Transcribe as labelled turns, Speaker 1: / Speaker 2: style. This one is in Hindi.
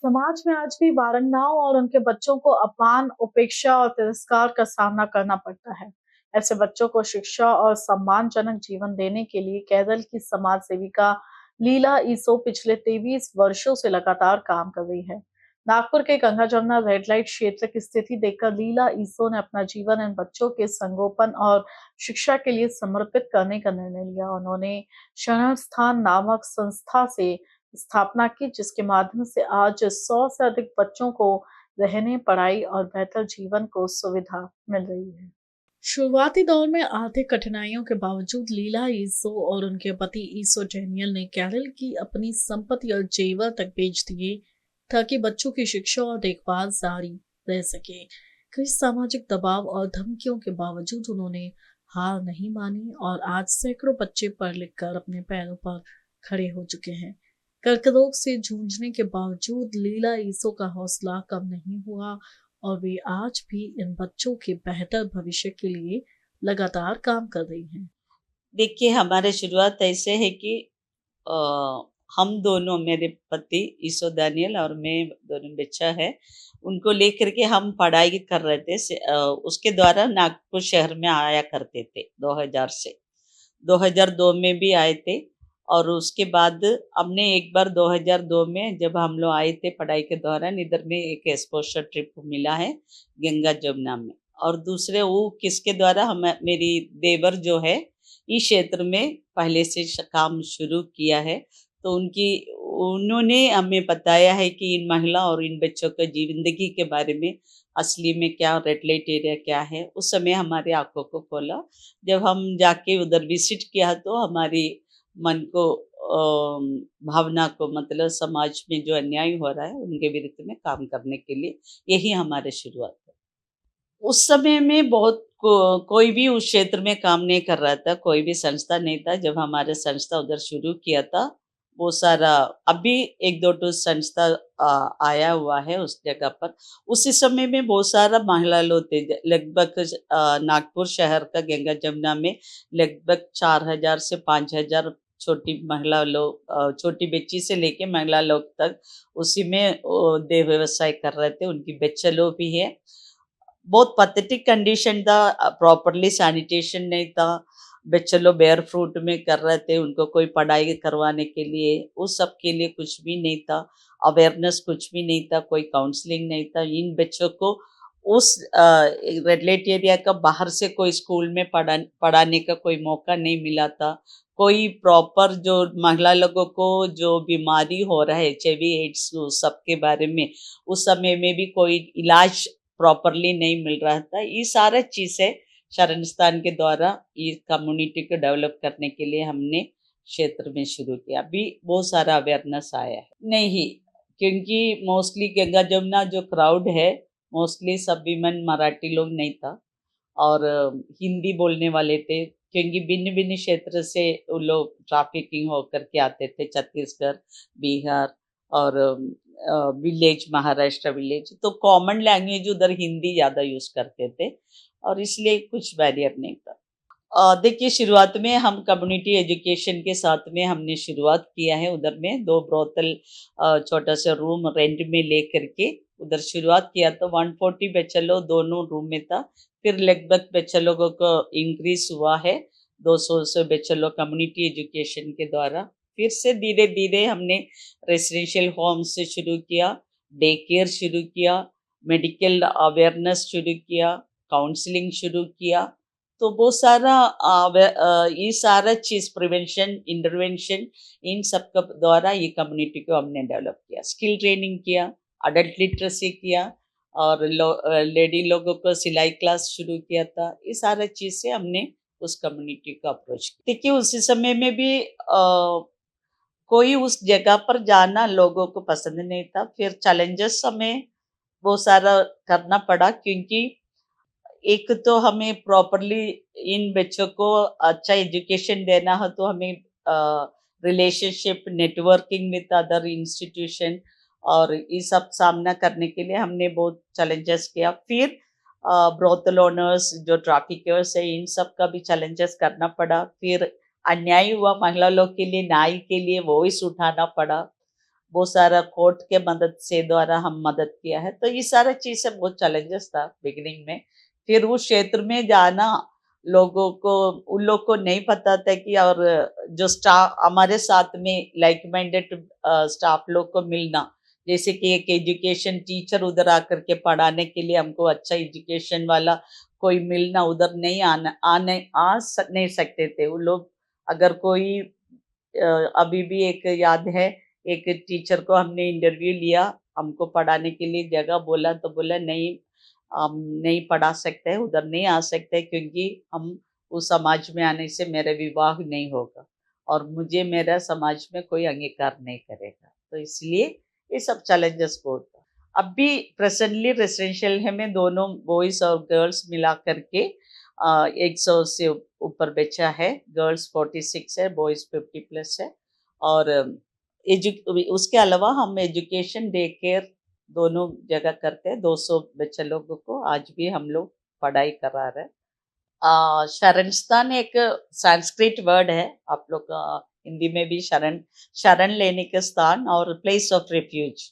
Speaker 1: समाज में आज भी बारंगनाओं और उनके बच्चों को अपमान, उपेक्षा और तिरस्कार का सामना करना पड़ता है। ऐसे बच्चों को शिक्षा और सम्मानजनक जीवन देने के लिए कैरल की समाज सेविका लीला ईसो पिछले 23 वर्षों से लगातार काम कर रही है। नागपुर के गंगा जमुना रेड लाइट क्षेत्र की स्थिति देखकर लीला ईसो ने अपना जीवन इन बच्चों के संगोपन और शिक्षा के लिए समर्पित करने का निर्णय लिया। उन्होंने शरण स्थान नामक संस्था से स्थापना की, जिसके माध्यम से आज 100 से अधिक बच्चों को रहने, पढ़ाई और बेहतर जीवन को सुविधा मिल रही है। शुरुआती दौर में आर्थिक कठिनाइयों के बावजूद लीला ईसो और उनके पति ईसो डैनियल ने केरल की अपनी संपत्ति और जेवर तक बेच दिए ताकि बच्चों की शिक्षा और देखभाल जारी रह सके। कई सामाजिक दबाव और धमकियों के बावजूद उन्होंने हार नहीं मानी और आज सैकड़ों बच्चे पढ़ लिख कर अपने पैरों पर खड़े हो चुके हैं। कर्करोग से जूझने के बावजूद लीला ईसो का हौसला कम नहीं हुआ और वे आज भी इन बच्चों के बेहतर भविष्य के लिए लगातार काम कर रही हैं।
Speaker 2: देखिए, हमारे शुरुआत ऐसे है कि अ, हम दोनों, मेरे पति ईसो दानियल और मैं दोनों बच्चा है, उनको लेकर के हम पढ़ाई कर रहे थे। उसके द्वारा नागपुर शहर में आया करते थे 2000 से। 2002 में भी आए थे और उसके बाद हमने एक बार 2002 में जब हम लोग आए थे पढ़ाई के दौरान, इधर में एक एक्सपोजर ट्रिप मिला है गंगा जमुना में। और दूसरे वो किसके द्वारा, हम मेरी देवर जो है इस क्षेत्र में पहले से काम शुरू किया है, तो उन्होंने हमें बताया है कि इन महिला और इन बच्चों का जिंदगी के बारे में असली में क्या, रेड लाइट एरिया क्या है। उस समय हमारे आंखों को खोला। जब हम जाके उधर विजिट किया तो हमारी मन को भावना को, मतलब समाज में जो अन्याय हो रहा है उनके विरुद्ध में काम करने के लिए यही हमारे शुरुआत है। उस समय में कोई भी उस क्षेत्र में काम नहीं कर रहा था, कोई भी संस्था नहीं था। जब हमारे संस्था उधर शुरू किया था, वो सारा अभी एक दो तो संस्था आया हुआ है उस जगह पर। उसी समय में बहुत सारा महिला लोग थे। लगभग नागपुर शहर का गंगा जमुना में लगभग 4000 से 5000 छोटी महिला लोग, छोटी बच्ची से लेके महिला लोग तक उसी में देह व्यवसाय कर रहे थे। उनकी बच्चे लोग भी है। बहुत पैथेटिक कंडीशन था, प्रॉपरली सैनिटेशन नहीं था। बच्चे लोग बेयर फ्रूट में कर रहे थे, उनको कोई पढ़ाई करवाने के लिए उस सब के लिए कुछ भी नहीं था। अवेयरनेस कुछ भी नहीं था, कोई काउंसलिंग नहीं था। इन बच्चों को उस रेड लाइट एरिया का बाहर से कोई स्कूल में पढ़ाने का कोई मौका नहीं मिला था। कोई प्रॉपर जो महिला लोगों को जो बीमारी हो रहा है, HIV एड्स, सबके बारे में उस समय में भी कोई इलाज प्रॉपरली नहीं मिल रहा था। ये सारा चीज़ें शरण स्थान के द्वारा ये कम्युनिटी को डेवलप करने के लिए हमने क्षेत्र में शुरू किया। अभी बहुत सारा अवेयरनेस आया है। नहीं, क्योंकि मोस्टली गंगा जमुना जो क्राउड है, मोस्टली सब विमेन मराठी लोग नहीं था और हिंदी बोलने वाले थे, क्योंकि भिन्न भिन्न क्षेत्र से वो लोग ट्रैफिकिंग होकर के आते थे, छत्तीसगढ़, बिहार और विलेज, महाराष्ट्र विलेज। तो कॉमन लैंग्वेज उधर हिंदी ज़्यादा यूज करते थे और इसलिए कुछ बैरियर नहीं था। देखिए, शुरुआत में हम कम्युनिटी एजुकेशन के साथ में हमने शुरुआत किया है। उधर में 2 ब्रोथल, छोटा सा रूम रेंट में लेकर के उधर शुरुआत किया। तो 140 बच्चे लोग दोनों रूम में था। फिर लगभग बच्चे लोगों को इंक्रीज हुआ है, 200 से बच्चे लोग कम्युनिटी एजुकेशन के द्वारा। फिर से धीरे धीरे हमने रेसिडेंशियल होम से शुरू किया, डे केयर शुरू किया, मेडिकल अवेयरनेस शुरू किया, काउंसलिंग शुरू किया। तो बहुत सारा ये सारा चीज़, प्रिवेंशन, इंटरवेंशन, इन सब का द्वारा ये कम्युनिटी को हमने डेवलप किया। स्किल ट्रेनिंग किया, अडल्ट लिटरेसी किया और लेडी लोगों को सिलाई क्लास शुरू किया था। ये सारा चीज़ से हमने उस कम्युनिटी को अप्रोच किया। देखिए, उसी समय में भी कोई उस जगह पर जाना लोगों को पसंद नहीं था। फिर चैलेंजेस हमें बहुत सारा करना पड़ा, क्योंकि एक तो हमें प्रॉपरली इन बच्चों को अच्छा एजुकेशन देना है, तो हमें relationship, networking with other institution और ये सब सामना करने के लिए हमने बहुत चैलेंजेस किया। फिर ब्रोथल ओनर्स, जो ट्रैफिकर्स है, इन सब का भी चैलेंजेस करना पड़ा। फिर अन्याय हुआ महिला लोग के लिए, न्याय के लिए वॉइस उठाना पड़ा। बहुत सारा कोर्ट के मदद से द्वारा हम मदद किया है। तो ये सारा चीज़ से बहुत चैलेंजेस था बिगिनिंग में। फिर उस क्षेत्र में जाना लोगों को उन लोग को नहीं पता था कि और जो स्टाफ हमारे साथ में लाइक माइंडेड स्टाफ लोग को मिलना, जैसे कि एक एजुकेशन टीचर उधर आकर के पढ़ाने के लिए हमको अच्छा एजुकेशन वाला कोई मिलना उधर नहीं नहीं सकते थे वो लोग। अगर कोई अभी भी एक याद है, एक टीचर को हमने इंटरव्यू लिया, हमको पढ़ाने के लिए जगह बोला तो बोला नहीं, हम नहीं पढ़ा सकते, उधर नहीं आ सकते क्योंकि हम उस समाज में आने से मेरा विवाह नहीं होगा और मुझे मेरा समाज में कोई अंगीकार नहीं करेगा। तो इसलिए ये सब चैलेंजेस बहुत था। अब भी प्रेजेंटली रेसिडेंशियल है में दोनों बॉयज़ और गर्ल्स मिला कर के 100 से ऊपर बच्चा है, गर्ल्स 46 है, बॉयज़ 50 प्लस है और उसके अलावा हम एजुकेशन डे केयर दोनों जगह करते हैं, 200 बच्चे लोगों को आज भी हम लोग पढ़ाई करा रहे हैं। शरण स्थान एक संस्कृत वर्ड है, आप लोग हिंदी में भी शरण शरण लेने का स्थान और प्लेस ऑफ रिफ्यूज।